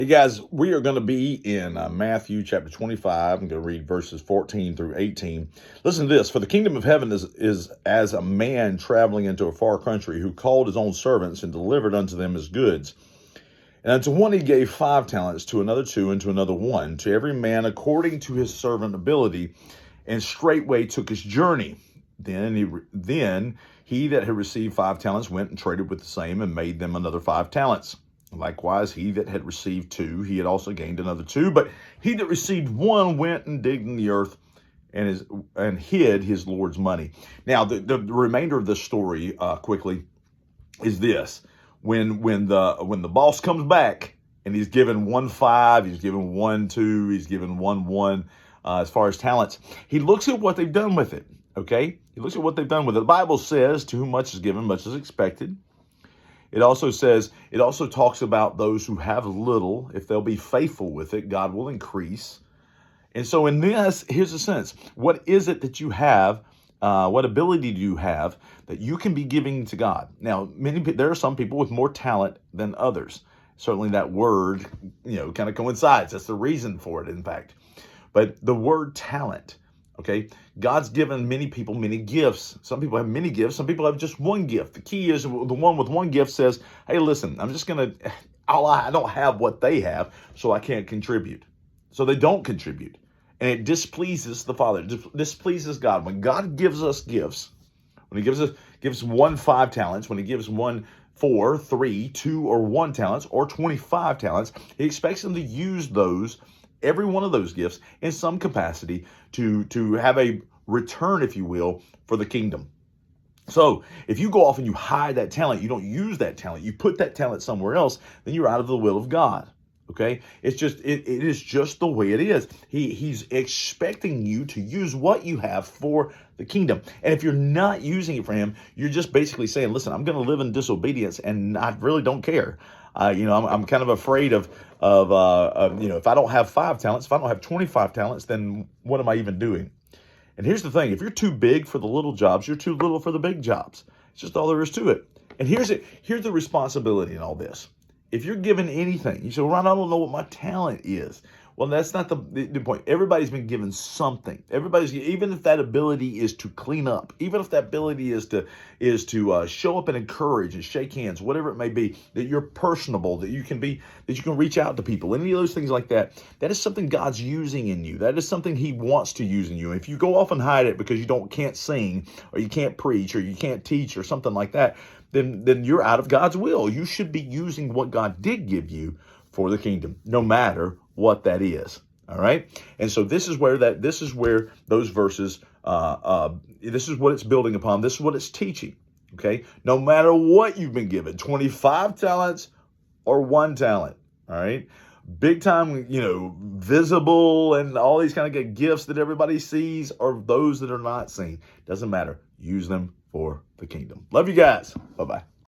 Hey guys, we are going to be in Matthew chapter 25. I'm going to read verses 14 through 18. Listen to this. For the kingdom of heaven is as a man traveling into a far country who called his own servants and delivered unto them his goods. And unto one he gave 5 talents, to another 2, and to another 1, to every man according to his servant ability, and straightway took his journey. Then he that had received 5 talents went and traded with the same, and made them another 5 talents. Likewise, he that had received 2, he had also gained another 2. But he that received 1 went and digged in the earth and hid his Lord's money. Now, the remainder of this story, quickly, is this: when the boss comes back and he's given 1 5, he's given 1 2, he's given 1 1, as far as talents, he looks at what they've done with it. Okay, he looks at what they've done with it. The Bible says, "To whom much is given, much is expected." It also talks about those who have little, if they'll be faithful with it, God will increase. And so in this, here's the sense. What is it that you have? What ability do you have that you can be giving to God? Now, there are some people with more talent than others. Certainly that word, kind of coincides. That's the reason for it, in fact. But the word talent, okay, God's given many people many gifts. Some people have many gifts. Some people have just one gift. The key is the one with one gift says, hey, listen, I don't have what they have, so I can't contribute. So they don't contribute. And it displeases the Father. It displeases God. When God gives us gifts, when he gives one 5 talents, when he gives one 4, 3, 2, or 1 talents, or 25 talents, he expects them to use every one of those gifts in some capacity to have a return, if you will, for the kingdom. So if you go off and you hide that talent, you don't use that talent, you put that talent somewhere else, then you're out of the will of God. Okay, it is just the way it is. He's expecting you to use what you have for the kingdom. And if you're not using it for him, you're just basically saying, listen, I'm going to live in disobedience and I really don't care. I'm kind of afraid of if I don't have 5 talents, if I don't have 25 talents, then what am I even doing? And here's the thing: if you're too big for the little jobs, you're too little for the big jobs. It's just all there is to it. And here's the responsibility in all this. If you're given anything, you say, well, Ron, I don't know what my talent is. Well, that's not the point. Everybody's been given something. Even if that ability is to clean up, even if that ability is to show up and encourage and shake hands, whatever it may be, that you're personable, that you can reach out to people, any of those things like that, that is something God's using in you. That is something he wants to use in you. If you go off and hide it because you can't sing, or you can't preach, or you can't teach, or something like that, then you're out of God's will. You should be using what God did give you for the kingdom, no matter what that is. All right. And so this is where those verses, this is what it's building upon. This is what it's teaching. Okay. No matter what you've been given, 25 talents or 1 talent. All right. Big time, visible and all these kind of gifts that everybody sees, or those that are not seen. Doesn't matter. Use them for the kingdom. Love you guys. Bye-bye.